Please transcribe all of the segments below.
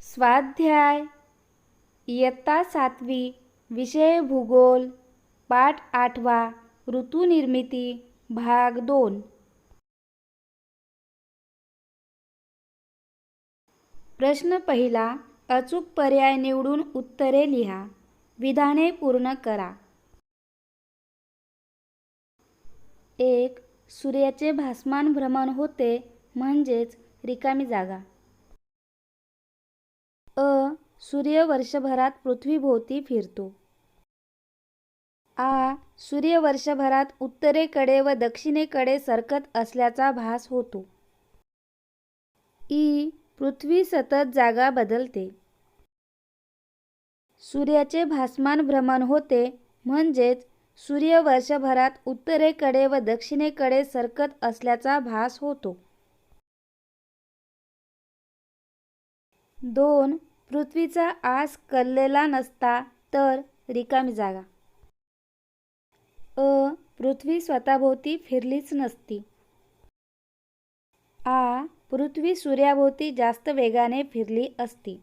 स्वाध्याय इयत्ता 7वी विषय भूगोल पाठ 8वा ऋतुनिर्मिती भाग 2 प्रश्न पहिला अचूक पर्याय निवडून उत्तरे लिहा. विधाने पूर्ण करा. 1. सूर्याचे भासमान भ्रमण होते म्हणजेच रिकामी जागा. सूर्य वर्षभरात पृथ्वीभोवती फिरतो. सूर्य वर्षभरात उत्तरेकडे व दक्षिणेकडे सरकत असल्याचा भास होतो. पृथ्वी सतत जागा बदलते. सूर्याचे भासमान भ्रमण होते म्हणजेच सूर्य वर्षभरात उत्तरेकडे व दक्षिणेकडे सरकत असल्याचा भास होतो. 2. पृथ्वीचा आस कललेला नसता तर रिकामी जागा. पृथ्वी स्वतःभोवती फिरलीच नसती. पृथ्वी सूर्याभोवती जास्त वेगाने फिरली असती.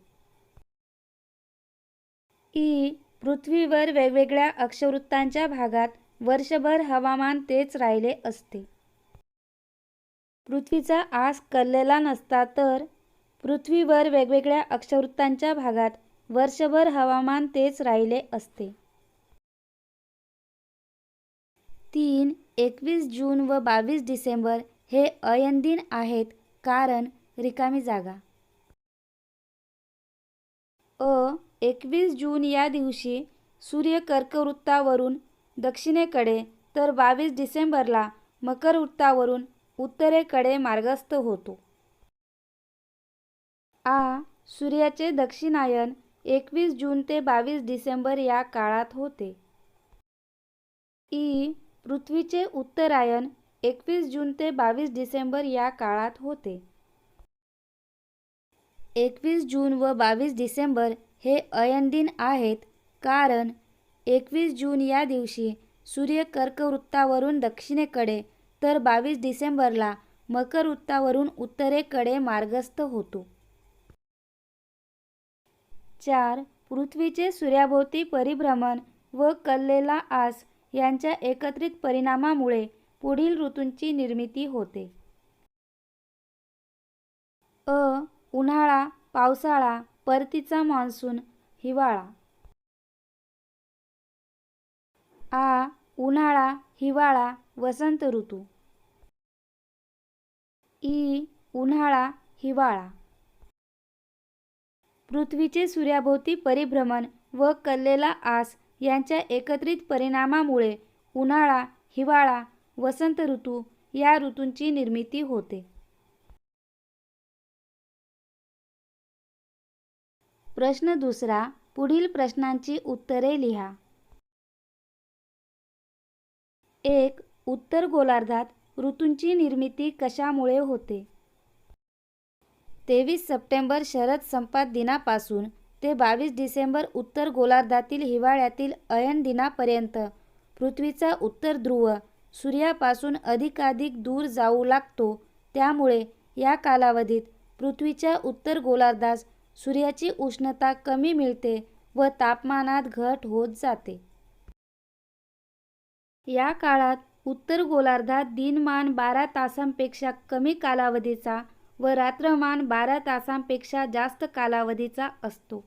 पृथ्वीवर वेगवेगळ्या अक्षवृत्तांच्या भागात वर्षभर हवामान तेच राहिले असते. पृथ्वीचा आस कललेला नसता तर पृथ्वीवर वेगवेगळ्या अक्षवृत्तांच्या भागात वर्षभर हवामान तेच राहिले असते. 3. 21 जून व 22 डिसेंबर हे अयन दिन आहेत कारण रिकामी जागा. 21 जून या दिवशी सूर्य कर्कवृत्तावरून दक्षिणेकडे तर 22 डिसेंबरला मकर वृत्तावरून उत्तरेकडे मार्गस्थ होतो. सूर्याचे दक्षिणायन 21 जून ते 22 डिसेंबर या काळात होते. पृथ्वीचे उत्तरायण 21 जून ते 22 डिसेंबर या काळात होते. 21 जून व 22 डिसेंबर हे अयन दिन आहेत कारण 21 जून या दिवशी सूर्य कर्कवृत्तावरून दक्षिणेकडे तर 22 डिसेंबरला मकर वृत्तावरून उत्तरेकडे मार्गस्थ होतो. 4. पृथ्वीचे सूर्याभोवती परिभ्रमण व कललेला आस यांच्या एकत्रित परिणामामुळे पुढील ऋतूंची निर्मिती होते. उन्हाळा, पावसाळा, परतीचा मान्सून, हिवाळा. उन्हाळा, हिवाळा, वसंत ऋतू. उन्हाळा, हिवाळा. पृथ्वीचे सूर्याभोवती परिभ्रमण व कललेला आस यांच्या एकत्रित परिणामामुळे उन्हाळा, हिवाळा, वसंत ऋतू या ऋतूंची निर्मिती होते. प्रश्न दुसरा. पुढील प्रश्नांची उत्तरे लिहा. 1. उत्तर गोलार्धात ऋतूंची निर्मिती कशामुळे होते? 23 सप्टेंबर शरद संपात दिनापासून ते 22 डिसेंबर उत्तर गोलार्धातील हिवाळ्यातील अयन दिनापर्यंत पृथ्वीचा उत्तर ध्रुव सूर्यापासून अधिकाधिक दूर जाऊ लागतो. त्यामुळे या कालावधीत पृथ्वीच्या उत्तर गोलार्धास सूर्याची उष्णता कमी मिळते व तापमानात घट होत जाते. या काळात उत्तर गोलार्धात दिनमान 12 तासांपेक्षा कमी कालावधीचा व रात्रमान 12 तासांपेक्षा जास्त कालावधीचा असतो.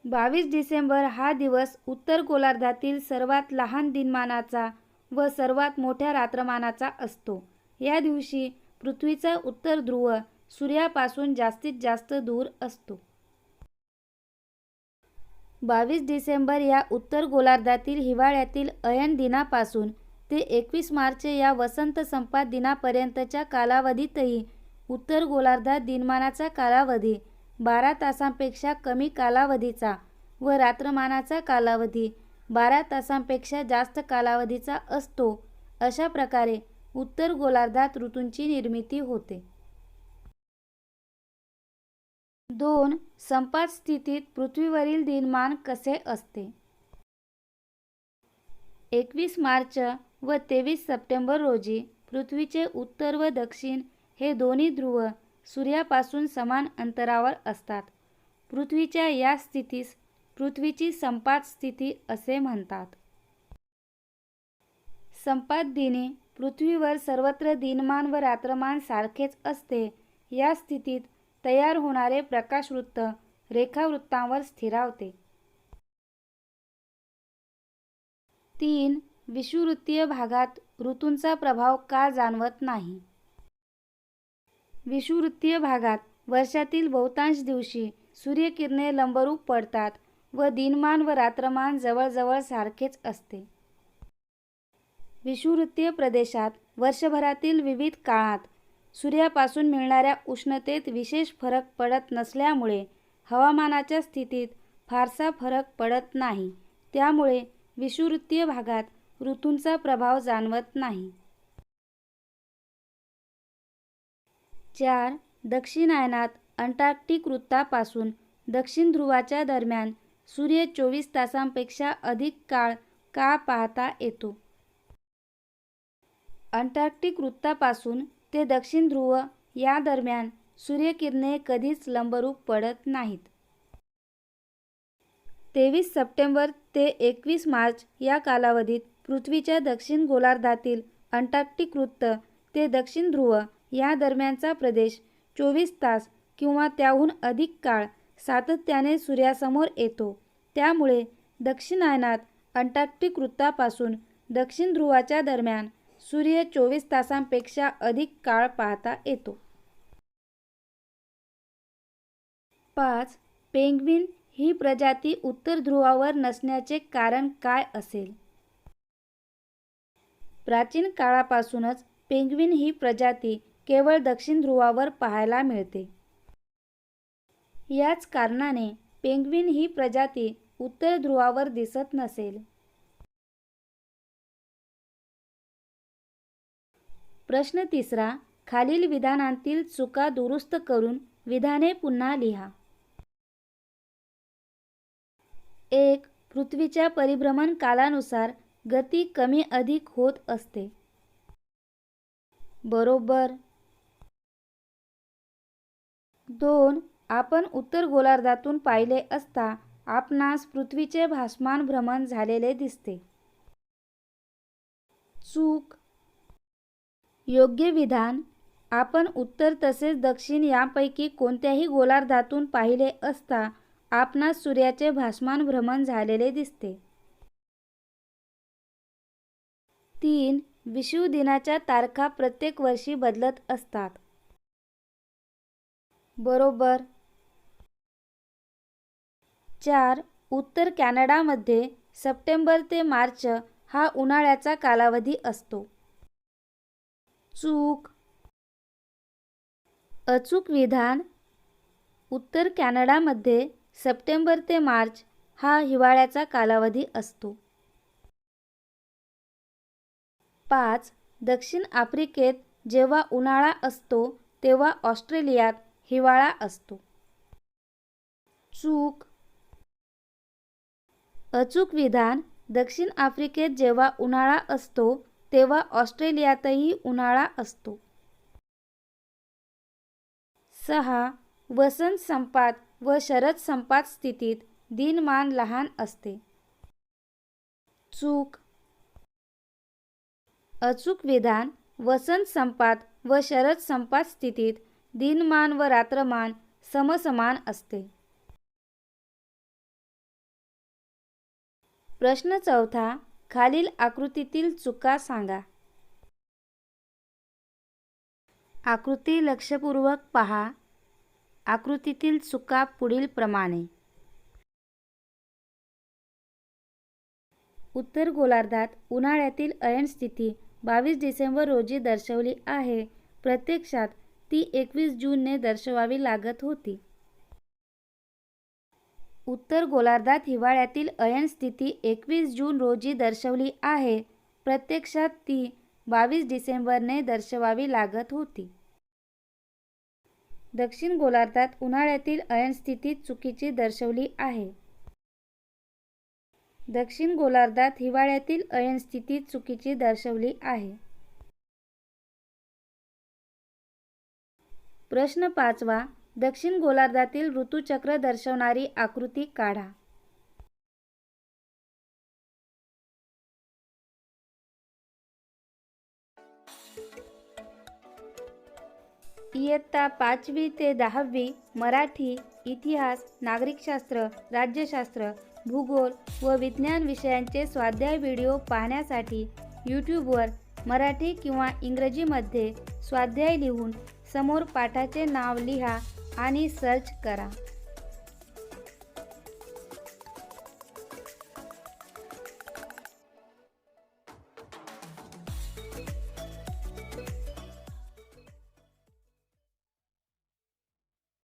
22 डिसेंबर हा दिवस उत्तर गोलार्धातील सर्वात लहान दिनमानाचा व सर्वात मोठ्या रात्रमानाचा असतो. या दिवशी पृथ्वीचा उत्तर ध्रुव सूर्यापासून जास्तीत जास्त दूर असतो. 22 डिसेंबर या उत्तर गोलार्धातील हिवाळ्यातील अयन दिनापासून ते 21 मार्च या वसंत संपात दिनापर्यंतच्या कालावधीतही उत्तर गोलार्धात दिनमानाचा कालावधी 12 तासांपेक्षा कमी कालावधीचा व रात्रमानाचा कालावधी 12 तासांपेक्षा जास्त कालावधीचा असतो. अशा प्रकारे उत्तर गोलार्धात ऋतूंची निर्मिती होते. 2. संपात स्थितीत पृथ्वीवरील दिनमान कसे असते? 21 मार्च व 23 सप्टेंबर रोजी पृथ्वीचे उत्तर व दक्षिण हे दोन्ही ध्रुव सूर्यापासून समान अंतरावर असतात. पृथ्वीच्या या स्थितीस पृथ्वीची संपात स्थिती असे म्हणतात. संपात दिनी पृथ्वीवर सर्वत्र दिनमान व रात्रमान सारखेच असते. या स्थितीत तयार होणारे प्रकाशवृत्त रेखावृत्तांवर स्थिरावते. 3. विषुववृत्तीय भागात ऋतूंचा प्रभाव का जाणवत नाही? विषुववृत्तीय भागात वर्षातील बहुतांश दिवशी सूर्यकिरणे लंबरूप पडतात व दिनमान व रात्रमान जवळजवळ सारखेच असते. विषुववृत्तीय प्रदेशात वर्षभरातील विविध काळात सूर्यापासून मिळणाऱ्या उष्णतेत विशेष फरक पडत नसल्यामुळे हवामानाच्या स्थितीत फारसा फरक पडत नाही. त्यामुळे विषुववृत्तीय भागात ऋतूंचा प्रभाव जाणवत नाही. 4. दक्षिणायनात अंटार्क्टिक वृत्तापासून दक्षिण ध्रुवाच्या दरम्यान सूर्य 24 तासांपेक्षा अधिक काळ का पाहता येतो? अंटार्क्टिक वृत्तापासून ते दक्षिण ध्रुव या दरम्यान सूर्यकिरणे कधीच लंबरूप पडत नाहीत. 23 सप्टेंबर ते 21 मार्च या कालावधीत पृथ्वीच्या दक्षिण गोलार्धातील अंटार्क्टिक वृत्त ते दक्षिण ध्रुव या दरम्यानचा प्रदेश 24 तास किंवा त्याहून अधिक काळ सातत्याने सूर्यासमोर येतो. त्यामुळे दक्षिणायनात अंटार्क्टिक वृत्तापासून दक्षिण ध्रुवाच्या दरम्यान सूर्य 24 तासांपेक्षा अधिक काळ पाहता येतो. 5. पेंग्विन ही प्रजाती उत्तर ध्रुवावर नसण्याचे कारण काय असेल? प्राचीन काळापासूनच पेंग्विन ही प्रजाती केवळ दक्षिण ध्रुवावर पाहायला मिळते. याच कारणाने पेंग्विन ही प्रजाती उत्तर ध्रुवावर दिसत नसेल. प्रश्न 3. खालील विधानांतील चुका दुरुस्त करून विधाने पुन्हा लिहा. 1. पृथ्वीच्या परिभ्रमण कालानुसार गती कमी अधिक होत असते. बरोबर. 2. आपण उत्तर गोलार्धातून पाहिले असता आपणास पृथ्वीचे भासमान भ्रमण झालेले दिसते. चूक. योग्य विधान. आपण उत्तर तसेच दक्षिण यापैकी कोणत्याही गोलार्धातून पाहिले असता आपणास सूर्याचे भासमान भ्रमण झालेले दिसते. 3. विषुव दिनाच्या तारखा प्रत्येक वर्षी बदलत असतात. बरोबर. 4. उत्तर कॅनडामध्ये सप्टेंबर ते मार्च हा उन्हाळ्याचा कालावधी असतो. चूक. अचूक विधान. उत्तर कॅनडामध्ये सप्टेंबर ते मार्च हा हिवाळ्याचा कालावधी असतो. 5. दक्षिण आफ्रिकेत जेव्हा उन्हाळा असतो तेव्हा ऑस्ट्रेलियात हिवाळा असतो. चूक. अचूक विधान. दक्षिण आफ्रिकेत जेव्हा उन्हाळा असतो तेव्हा ऑस्ट्रेलियातही उन्हाळा असतो. 6. वसंत संपात व शरद संपात स्थितीत दिनमान लहान असते. चूक. अचूक विधान. वसंत संपात व शरद संपात स्थितीत दिनमान व रात्रमान समसमान असते. प्रश्न 4. खालील आकृतीतील चुका सांगा. आकृती लक्षपूर्वक पहा. आकृतीतील चुका पुढील प्रमाणे. उत्तर गोलार्धात उन्हाळ्यातील अयन स्थिती 22 डिसेंबर रोजी दर्शवली आहे. प्रत्यक्षात ती 21 जूनने दर्शवावी लागत होती. उत्तर गोलार्धात हिवाळ्यातील अयन स्थिती 21 जून रोजी दर्शवली आहे. प्रत्यक्षात ती 22 डिसेंबरने दर्शवावी लागत होती. दक्षिण गोलार्धात उन्हाळ्यातील अयन स्थिती चुकीची दर्शवली आहे. दक्षिण गोलार्धात हिवाळ्यातील अयन स्थिती चुकीची दर्शवली आहे. प्रश्न 5वा. दक्षिण गोलार्धातील ऋतुचक्र दर्शवणारी आकृती काढा. इयत्ता 5वी ते 10वी मराठी, इतिहास, नागरिकशास्त्र, राज्यशास्त्र, भूगोल व विज्ञान विषयांचे स्वाध्याय व्हिडिओ पाहण्यासाठी यूट्यूबवर मराठी किंवा इंग्रजीमध्ये स्वाध्याय लिहून समोर पाठाचे नाव लिहा आणि सर्च करा.